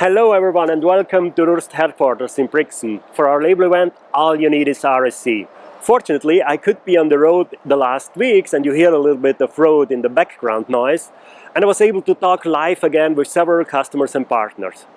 Hello everyone and welcome to Durst headquarters in Brixen. For our label event, All You Need is RSC. Fortunately, I could be on the road the last weeks and you hear a little bit of road in the background noise, and I was able to talk live again with several customers and partners.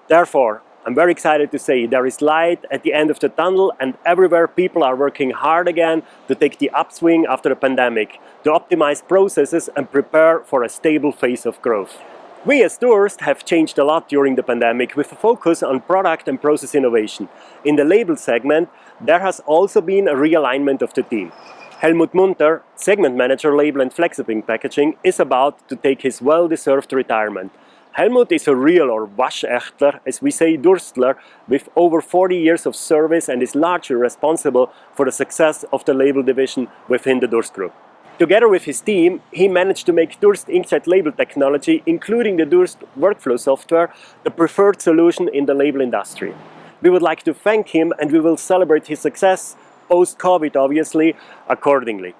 Therefore, I'm very excited to say there is light at the end of the tunnel, and everywhere people are working hard again to take the upswing after the pandemic, to optimize processes and prepare for a stable phase of growth. We as Durst have changed a lot during the pandemic with a focus on product and process innovation. In the label segment, there has also been a realignment of the team. Helmut Munter, segment manager label and flexible packaging, is about to take his well-deserved retirement. Helmut is a real or waschechter, as we say Durstler, with over 40 years of service and is largely responsible for the success of the label division within the Durst Group. Together with his team, he managed to make Durst inkjet label technology, including the Durst workflow software, the preferred solution in the label industry. We would like to thank him and we will celebrate his success, post-COVID obviously, accordingly.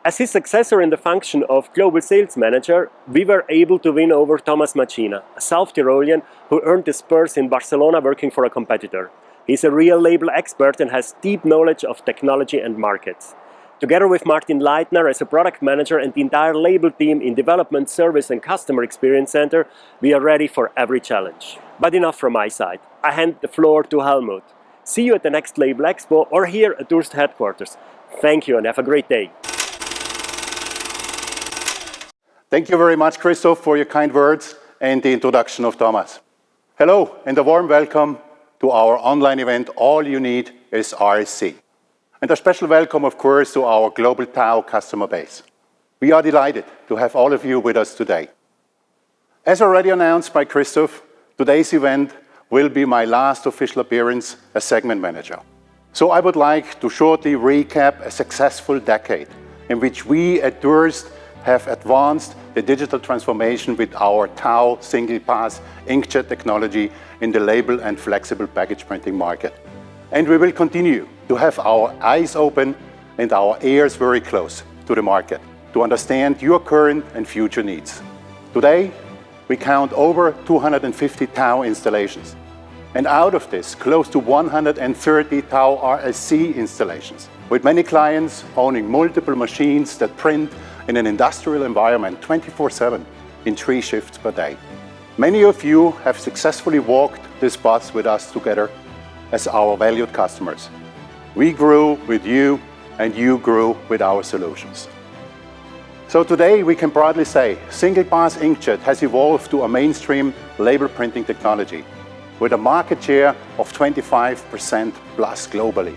As his successor in the function of Global Sales Manager, we were able to win over Thomas Machina, a South Tyrolean who earned the spurs in Barcelona working for a competitor. He's a real label expert and has deep knowledge of technology and markets. Together with Martin Leitner as a product manager and the entire label team in Development, Service and Customer Experience Center, we are ready for every challenge. But enough from my side. I hand the floor to Helmut. See you at the next Label Expo or here at Durst headquarters. Thank you and have a great day. Thank you very much, Christoph, for your kind words and the introduction of Thomas. Hello and a warm welcome to our online event, All You Need is RSC. And a special welcome, of course, to our global Tau customer base. We are delighted to have all of you with us today. As already announced by Christoph, today's event will be my last official appearance as segment manager. So I would like to shortly recap a successful decade in which we at Durst have advanced the digital transformation with our Tau single-pass inkjet technology in the label and flexible package printing market. And we will continue to have our eyes open and our ears very close to the market to understand your current and future needs. Today, we count over 250 Tau installations. And out of this, close to 130 Tau RSC installations, with many clients owning multiple machines that print in an industrial environment 24/7 in 3 shifts per day. Many of you have successfully walked this path with us together as our valued customers. We grew with you and you grew with our solutions. So today we can proudly say single-pass inkjet has evolved to a mainstream label printing technology with a market share of 25% plus globally.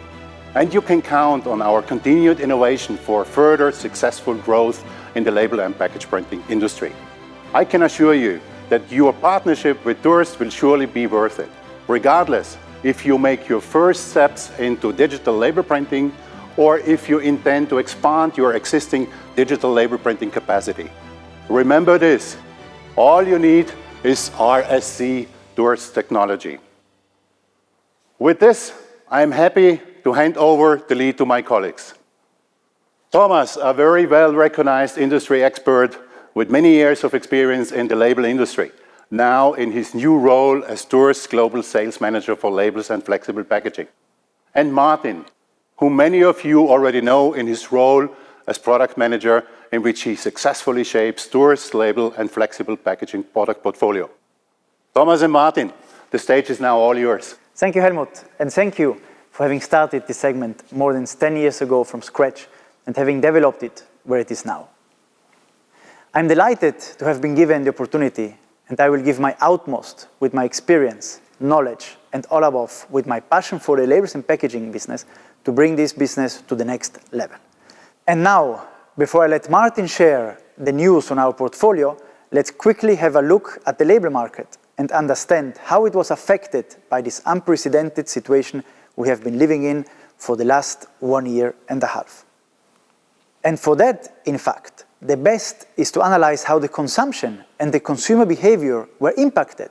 And you can count on our continued innovation for further successful growth in the label and package printing industry. I can assure you that your partnership with Durst will surely be worth it, regardless if you make your first steps into digital label printing or if you intend to expand your existing digital label printing capacity. Remember this, all you need is RSC Durst technology. With this, I am happy to hand over the lead to my colleagues. Thomas, a very well-recognized industry expert with many years of experience in the label industry, now in his new role as Durst Global Sales Manager for Labels and Flexible Packaging. And Martin, whom many of you already know in his role as Product Manager, in which he successfully shapes Durst Label and Flexible Packaging product portfolio. Thomas and Martin, the stage is now all yours. Thank you, Helmut, and thank you for having started this segment more than 10 years ago from scratch and having developed it where it is now. I'm delighted to have been given the opportunity, and I will give my utmost with my experience, knowledge, and all above with my passion for the labels and packaging business to bring this business to the next level. And now, before I let Martin share the news on our portfolio, let's quickly have a look at the label market and understand how it was affected by this unprecedented situation we have been living in for the last 1.5 years. And for that, in fact, the best is to analyze how the consumption and the consumer behavior were impacted.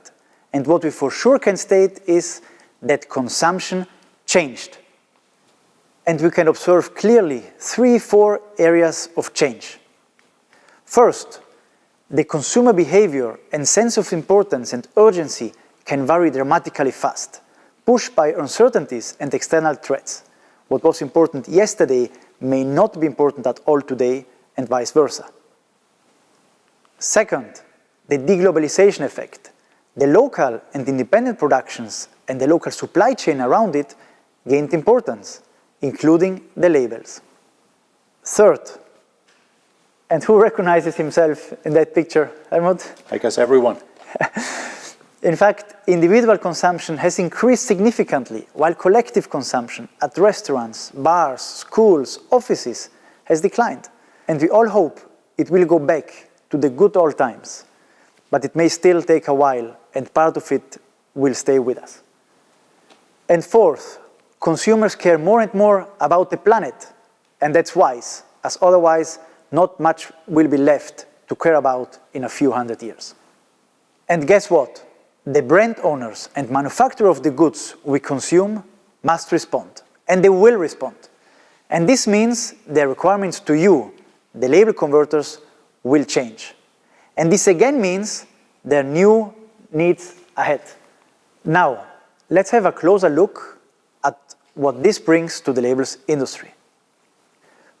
And what we for sure can state is that consumption changed. And we can observe clearly 3-4 areas of change. First, the consumer behavior and sense of importance and urgency can vary dramatically fast, pushed by uncertainties and external threats. What was important yesterday may not be important at all today, and vice versa. Second, the deglobalization effect. The local and independent productions and the local supply chain around it gained importance, including the labels. Third, and who recognizes himself in that picture, Helmut? I guess everyone. In fact, individual consumption has increased significantly, while collective consumption at restaurants, bars, schools, offices has declined. And we all hope it will go back to the good old times. But it may still take a while, and part of it will stay with us. And fourth, consumers care more and more about the planet, and that's wise, as otherwise not much will be left to care about in a few hundred years. And guess what? The brand owners and manufacturers of the goods we consume must respond, and they will respond. And this means their requirements to you, the label converters, will change. And this again means there are new needs ahead. Now, let's have a closer look at what this brings to the labels industry.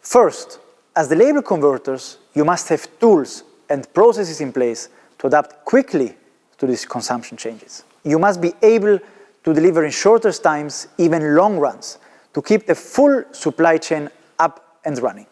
First, as the label converters, you must have tools and processes in place to adapt quickly to these consumption changes. You must be able to deliver in shorter times, even long runs, to keep the full supply chain up and running.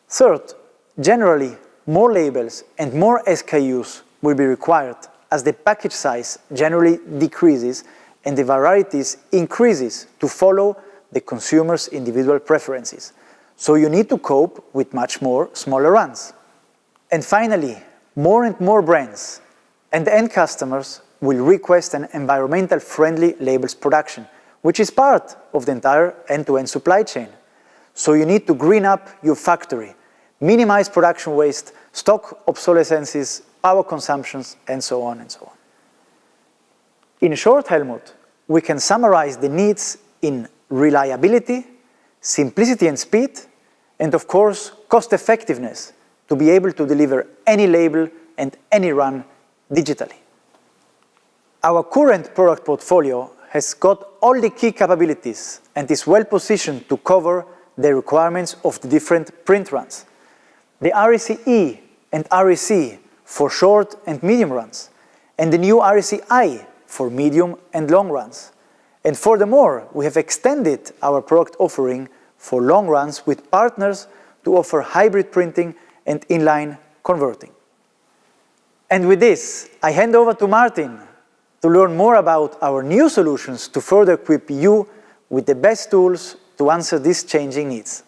Third, generally, more labels and more SKUs will be required as the package size generally decreases and the varieties increases to follow the consumer's individual preferences. So you need to cope with much more smaller runs. And finally, more and more brands and end customers will request an environmental friendly labels production, which is part of the entire end-to-end supply chain. So you need to green up your factory, minimize production waste, stock obsolescences, power consumptions, and so on and so on. In short, Helmut, we can summarize the needs in reliability, simplicity and speed, and of course, cost effectiveness to be able to deliver any label and any run digitally. Our current product portfolio has got all the key capabilities and is well positioned to cover the requirements of the different print runs. The RSCe and RSC for short and medium runs, and the new RSCi for medium and long runs. And furthermore, we have extended our product offering for long runs with partners to offer hybrid printing and inline converting. And with this, I hand over to Martin to learn more about our new solutions to further equip you with the best tools to answer these changing needs.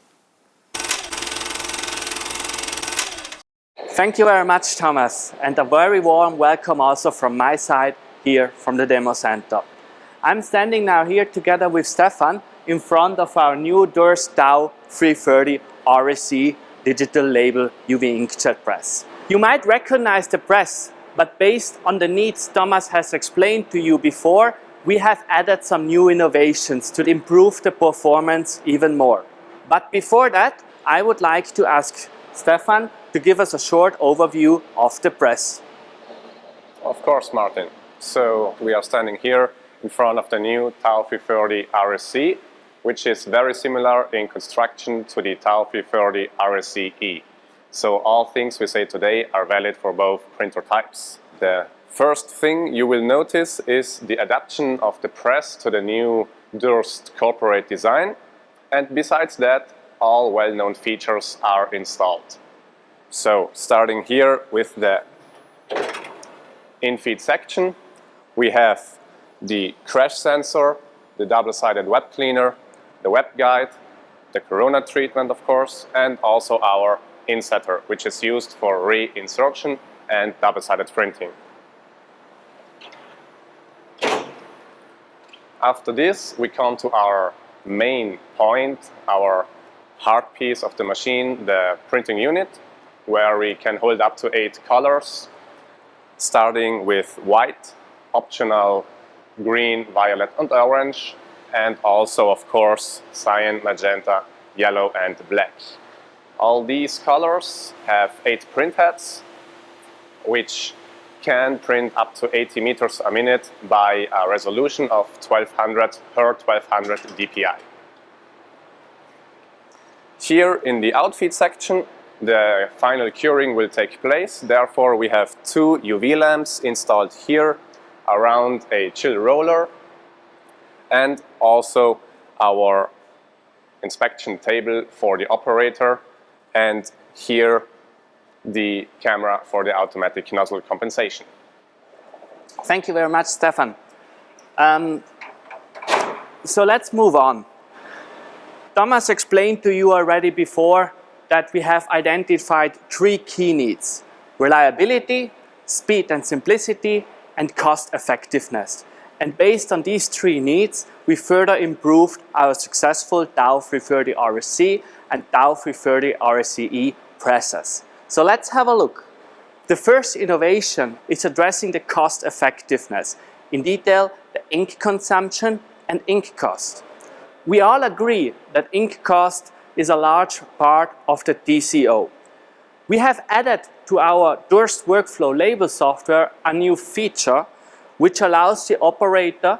Thank you very much, Thomas, and a very warm welcome also from my side here from the demo center. I'm standing now here together with Stefan in front of our new Durst Tau 330 RSC digital label UV inkjet press. You might recognize the press, but based on the needs Thomas has explained to you before, we have added some new innovations to improve the performance even more. But before that, I would like to ask Stefan to give us a short overview of the press. Of course, Martin. So we are standing here in front of the new Tau 330 RSC, which is very similar in construction to the Tau 330 RSCi. So all things we say today are valid for both printer types. The first thing you will notice is the adaptation of the press to the new Durst corporate design. And besides that, all well-known features are installed. So starting here with the in-feed section, we have the crash sensor, the double-sided web cleaner, the web guide, the corona treatment of course, and also our insetter, which is used for re-insertion and double-sided printing. After this, we come to our main point, our heart piece of the machine, the printing unit, where we can hold up to 8 colors, starting with white, optional green, violet and orange, and also of course cyan, magenta, yellow and black. All these colors have 8 print heads, which can print up to 80 meters a minute by a resolution of 1200 per 1200 dpi. Here in the outfeed section, the final curing will take place. Therefore, we have two UV lamps installed here around a chill roller, and also our inspection table for the operator, and here the camera for the automatic nozzle compensation. Thank you very much, Stefan. So let's move on. Thomas explained to you already before that we have identified three key needs: reliability, speed and simplicity, and cost effectiveness. And based on these three needs, we further improved our successful Tau 330 RSC and Tau 330 RSCi presses. So let's have a look. The first innovation is addressing the cost effectiveness, in detail the ink consumption and ink cost. We all agree that ink cost is a large part of the TCO. We have added to our Durst workflow label software a new feature which allows the operator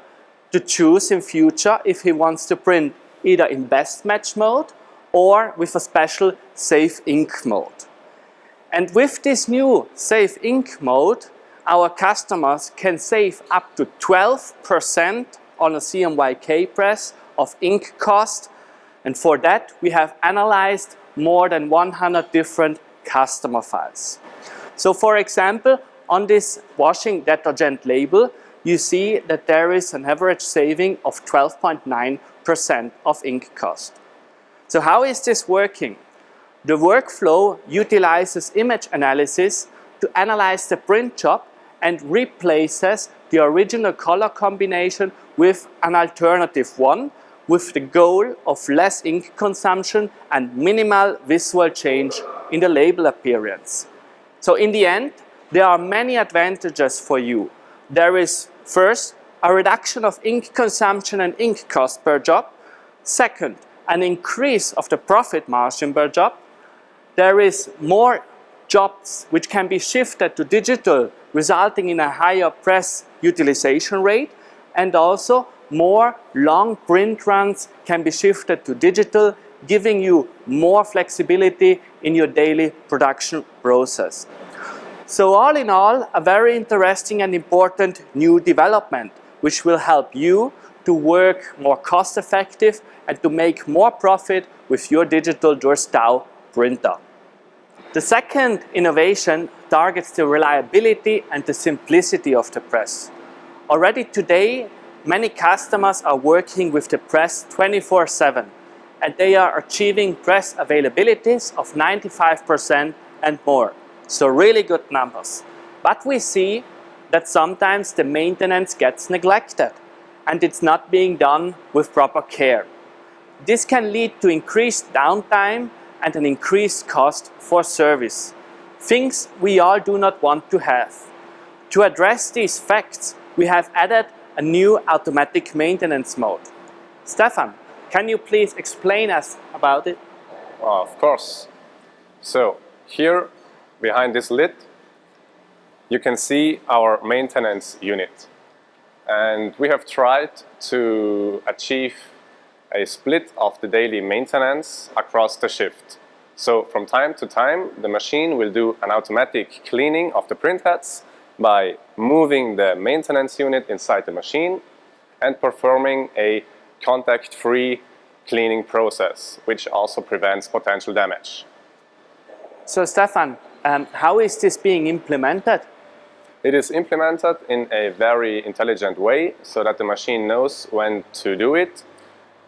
to choose in future if he wants to print either in best match mode or with a special safe ink mode. And with this new safe ink mode, our customers can save up to 12% on a CMYK press of ink cost, and for that we have analyzed more than 100 different customer files. So for example, on this washing detergent label, you see that there is an average saving of 12.9% of ink cost. So how is this working? The workflow utilizes image analysis to analyze the print job and replaces the original color combination with an alternative one, with the goal of less ink consumption and minimal visual change in the label appearance. So in the end, there are many advantages for you. There is first a reduction of ink consumption and ink cost per job. Second, an increase of the profit margin per job. There is more jobs which can be shifted to digital, resulting in a higher press utilization rate, and also more long print runs can be shifted to digital, giving you more flexibility in your daily production process. So all in all, a very interesting and important new development, which will help you to work more cost effective and to make more profit with your digital Durst Tau printer. The second innovation targets the reliability and the simplicity of the press. Already today, many customers are working with the press 24/7, and they are achieving press availabilities of 95% and more. So really good numbers. But we see that sometimes the maintenance gets neglected and it's not being done with proper care. This can lead to increased downtime and an increased cost for service. Things we all do not want to have. To address these facts, we have added a new automatic maintenance mode. Stefan, can you please explain us about it? Well, of course. So here behind this lid, you can see our maintenance unit. And we have tried to achieve a split of the daily maintenance across the shift. So from time to time, the machine will do an automatic cleaning of the print heads by moving the maintenance unit inside the machine and performing a contact-free cleaning process, which also prevents potential damage. So Stefan, how is this being implemented? It is implemented in a very intelligent way so that the machine knows when to do it.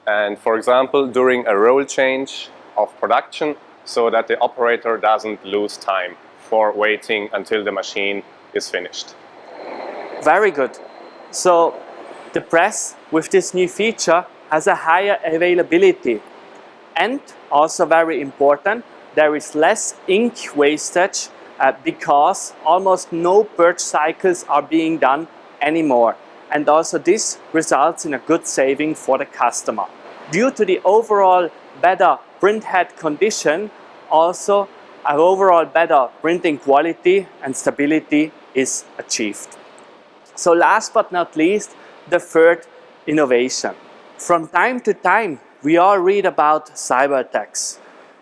And for example, during a roll change of production, so that the operator doesn't lose time for waiting until the machine is finished. Very good. So the press with this new feature has a higher availability. And also very important, there is less ink wastage because almost no purge cycles are being done anymore. And also this results in a good saving for the customer. Due to the overall better print head condition, also an overall better printing quality and stability is achieved. So last but not least, the third innovation. From time to time, we all read about cyber attacks.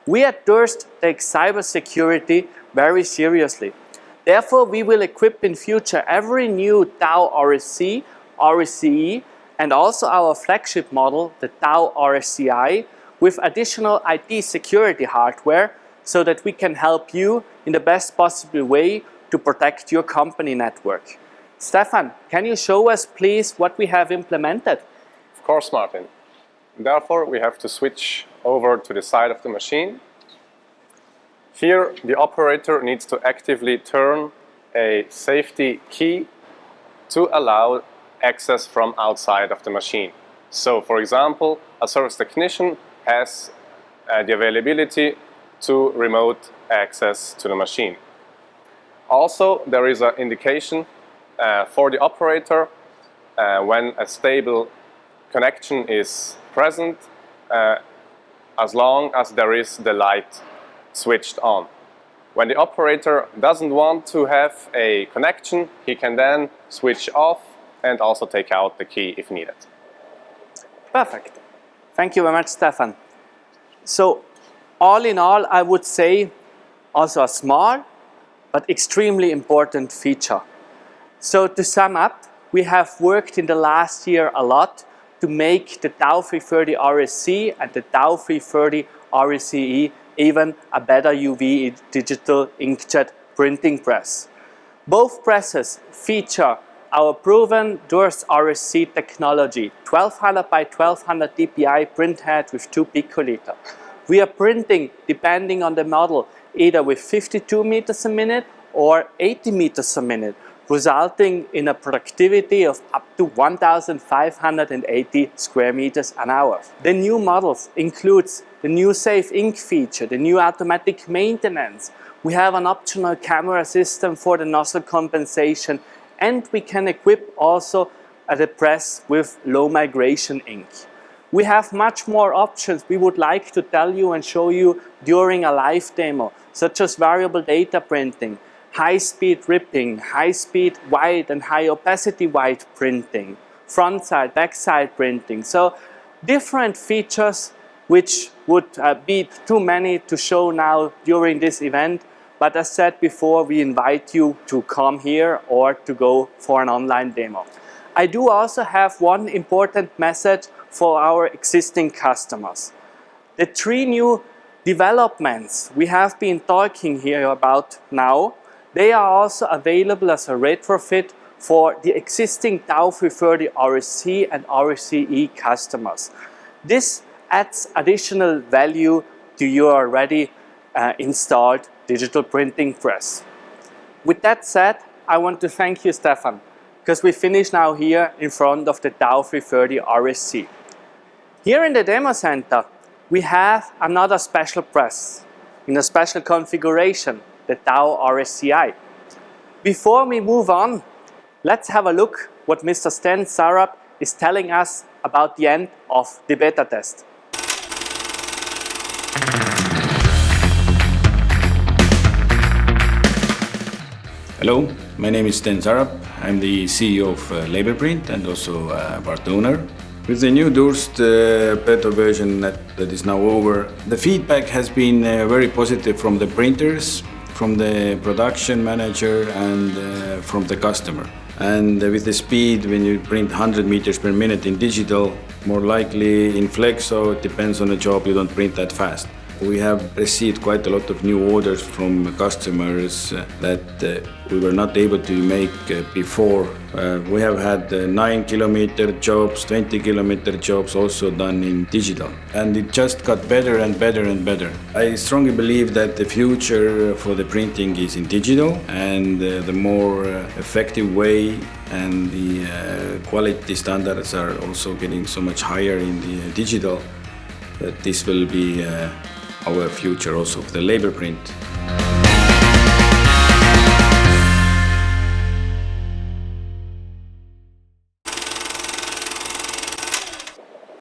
We at Durst take cybersecurity very seriously. Therefore, we will equip in future every new Tau RSC, RSCi, and also our flagship model, the Tau RSCi, with additional IT security hardware so that we can help you in the best possible way to protect your company network. Stefan, can you show us please what we have implemented? Of course, Martin. Therefore, we have to switch over to the side of the machine. Here, the operator needs to actively turn a safety key to allow access from outside of the machine. So, for example, a service technician has the availability to remote access to the machine. Also, there is an indication for the operator when a stable connection is present, as long as there is the light switched on. When the operator doesn't want to have a connection, he can then switch off and also take out the key if needed. Perfect. Thank you very much, Stefan. So, all in all, I would say also a small but extremely important feature. So, to sum up, we have worked in the last year a lot to make the Tau 330 RSC and the Tau 330 RSCi even a better UV digital inkjet printing press. Both presses feature our proven Durst RSC technology, 1200 by 1200 dpi print head with 2 picoliter. We are printing, depending on the model, either with 52 meters a minute or 80 meters a minute, resulting in a productivity of up to 1,580 square meters an hour. The new models includes the new safe ink feature, the new automatic maintenance. We have an optional camera system for the nozzle compensation, and we can equip also the press with low migration ink. We have much more options we would like to tell you and show you during a live demo, such as variable data printing, high-speed ripping, high-speed white and high opacity white printing, front side, back side printing. So different features which would be too many to show now during this event. But as said before, we invite you to come here or to go for an online demo. I do also have one important message for our existing customers. The 3 new developments we have been talking here about now, they are also available as a retrofit for the existing Tau 330 RSC and RSCi customers. This adds additional value to your already installed digital printing press. With that said, I want to thank you, Stefan, because we finish now here in front of the Tau 330 RSC. Here in the demo center, we have another special press in a special configuration, the Tau RSCi. Before we move on, let's have a look what Mr. Sten Sarup is telling us about the end of the beta test. Hello, my name is Sten Sarup. I'm the CEO of Labelprint and also part owner. With the new Durst beta version that is now over, the feedback has been very positive from the printers, from the production manager and from the customer. And with the speed, when you print 100 meters per minute in digital, more likely in flexo, it depends on the job, you don't print that fast. We have received quite a lot of new orders from customers that we were not able to make before. We have had 9-kilometer jobs, 20-kilometer jobs also done in digital. And it just got better and better and better. I strongly believe that the future for the printing is in digital, and the more effective way and the quality standards are also getting so much higher in the digital that this will be our future also of the Labelprint.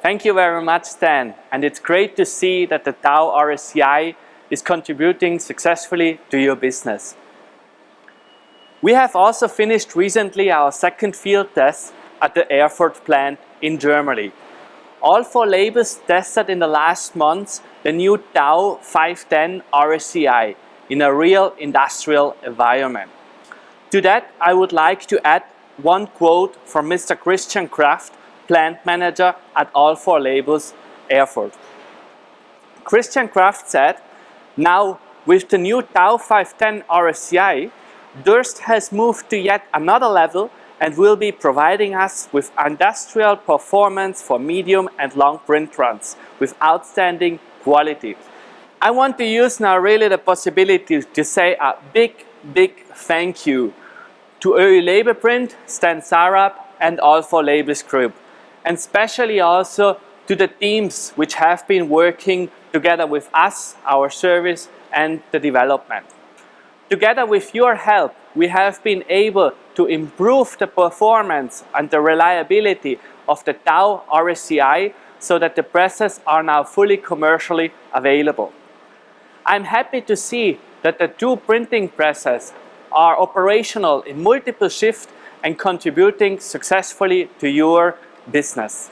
Thank you very much, Stan. And it's great to see that the Tau RSCi is contributing successfully to your business. We have also finished recently our second field test at the Erfurt plant in Germany. All 4 labels tested in the last months the new Tau 510 RSCi in a real industrial environment. To that, I would like to add one quote from Mr. Christian Kraft, plant manager at all 4 labels Erfurt. Christian Kraft said, "Now with the new Tau 510 RSCi, Durst has moved to yet another level and will be providing us with industrial performance for medium and long print runs with outstanding quality." I want to use now really the possibility to say a big thank you to Öi Label Print, Stan Sarab and all 4 labels group, and especially also to the teams which have been working together with us, our service and the development. Together with your help, we have been able to improve the performance and the reliability of the Tau RSCi so that the presses are now fully commercially available. I'm happy to see that the 2 printing presses are operational in multiple shifts and contributing successfully to your business.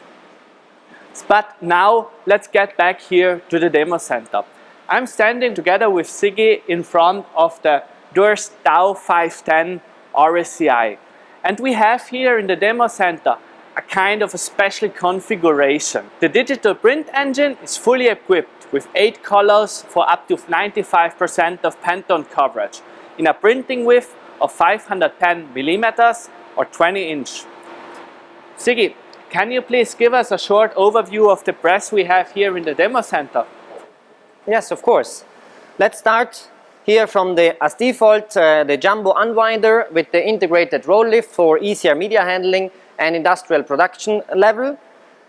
But now let's get back here to the demo center. I'm standing together with Siggy in front of the Durst Tau 510 RSCi. And we have here in the demo center a kind of a special configuration. The digital print engine is fully equipped with 8 colors for up to 95% of Pantone coverage in a printing width of 510 millimeters or 20 inch. Siggy, can you please give us a short overview of the press we have here in the demo center? Yes, of course. Let's start here from as default, the jumbo unwinder with the integrated roll lift for easier media handling and industrial production level.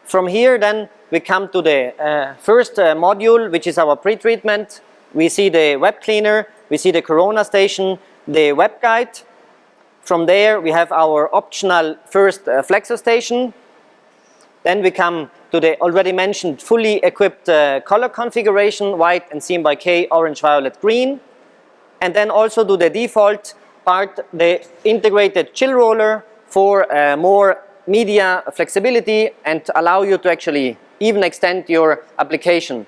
From here then we come to the first module, which is our pre-treatment. We see the web cleaner, we see the Corona station, the web guide. From there we have our optional first flexo station. Then we come to the already mentioned fully equipped color configuration, white and seen by K, orange, violet, green. And then also to the default part, the integrated chill roller for more media flexibility and allow you to actually even extend your application.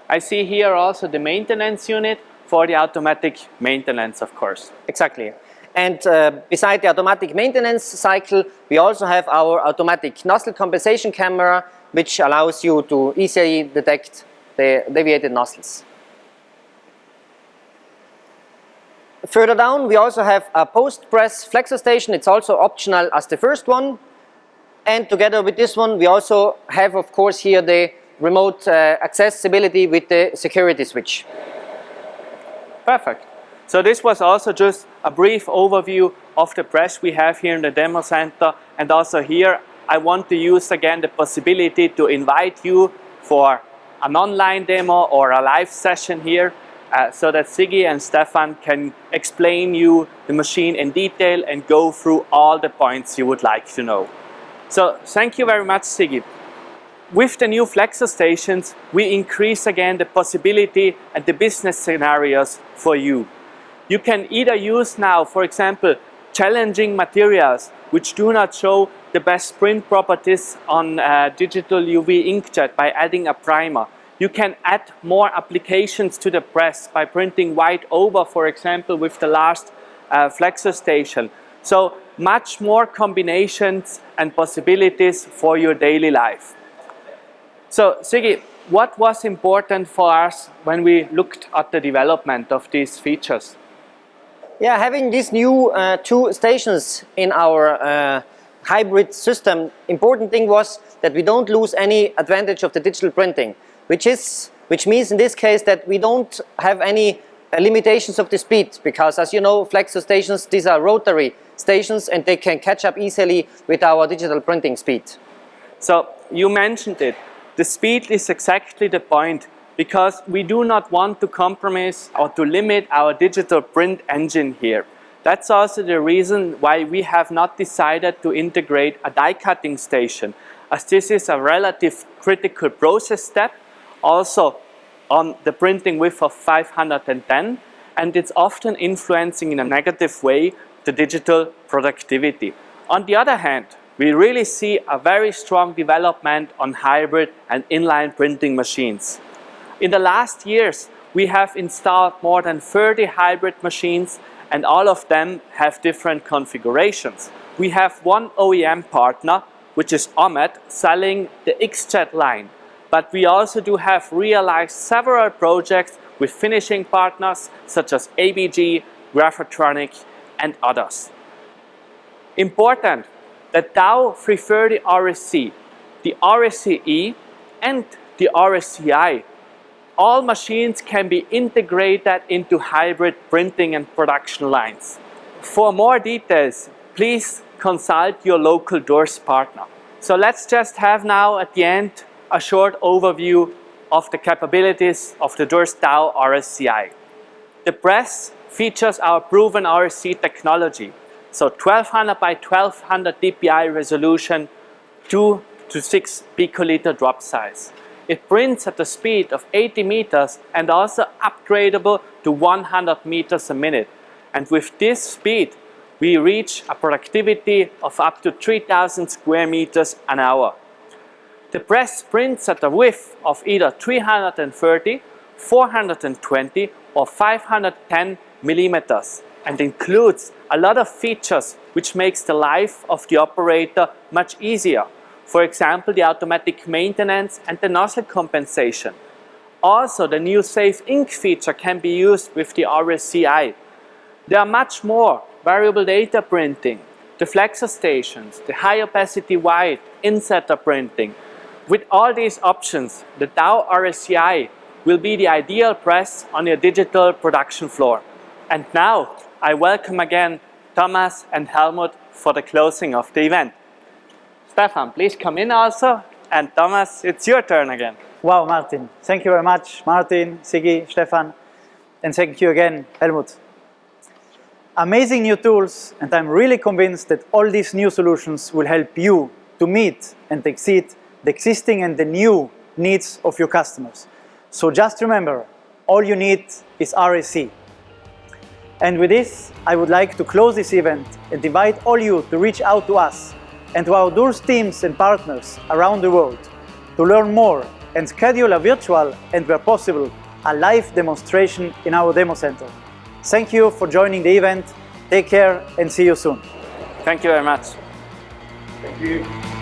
I see here also the maintenance unit for the automatic maintenance, of course. Exactly. And beside the automatic maintenance cycle, we also have our automatic nozzle compensation camera, which allows you to easily detect the deviated nozzles. Further down, we also have a post-press flexo station. It's also optional as the first one. And together with this one, we also have, of course, here the remote accessibility with the security switch. Perfect. So this was also just a brief overview of the press we have here in the demo center. And also here, I want to use again the possibility to invite you for an online demo or a live session here so that Siggy and Stefan can explain you the machine in detail and go through all the points you would like to know. So thank you very much, Siggy. With the new flexo stations, we increase again the possibility and the business scenarios for you. You can either use now, for example, challenging materials which do not show the best print properties on digital UV inkjet by adding a primer. You can add more applications to the press by printing white over, for example, with the last flexo station. So much more combinations and possibilities for your daily life. So Siggy, what was important for us when we looked at the development of these features? Yeah, having these new 2 stations in our hybrid system, important thing was that we don't lose any advantage of the digital printing, which means in this case that we don't have any limitations of the speed, because as you know, flexo stations, these are rotary stations and they can catch up easily with our digital printing speed. So you mentioned it. The speed is exactly the point, because we do not want to compromise or to limit our digital print engine here. That's also the reason why we have not decided to integrate a die cutting station, as this is a relative critical process step, also on the printing width of 510, and it's often influencing in a negative way the digital productivity. On the other hand, we really see a very strong development on hybrid and inline printing machines. In the last years, we have installed more than 30 hybrid machines, and all of them have different configurations. We have one OEM partner, which is Omet, selling the inkjet line. But we also do have realized several projects with finishing partners such as ABG, Graphotronic and others. Important, the Tau 330 RSC, the RSCi and the RSCi, all machines can be integrated into hybrid printing and production lines. For more details, please consult your local Durst partner. So let's just have now at the end a short overview of the capabilities of the Durst Tau RSCi. The press features our proven RSC technology, so 1200 by 1200 dpi resolution, 2 to 6 picoliter drop size. It prints at the speed of 80 meters and also upgradable to 100 meters a minute. And with this speed, we reach a productivity of up to 3000 square meters an hour. The press prints at a width of either 330, 420 or 510 millimeters and includes a lot of features which makes the life of the operator much easier. For example, the automatic maintenance and the nozzle compensation. Also, the new Safe Ink feature can be used with the RSCi. There are much more: variable data printing, the flexor stations, the high opacity white, insetter printing. With all these options, the Tau RSCi will be the ideal press on your digital production floor. And now, I welcome again Thomas and Helmut for the closing of the event. Stefan, please come in also, and Thomas, it's your turn again. Wow, Martin. Thank you very much, Martin, Sigi, Stefan, and thank you again, Helmut. Amazing new tools, and I'm really convinced that all these new solutions will help you to meet and exceed the existing and the new needs of your customers. So just remember, all you need is RSC. And with this, I would like to close this event and invite all you to reach out to us and to our Durst teams and partners around the world to learn more and schedule a virtual and, where possible, a live demonstration in our demo center. Thank you for joining the event. Take care and see you soon. Thank you very much. Thank you.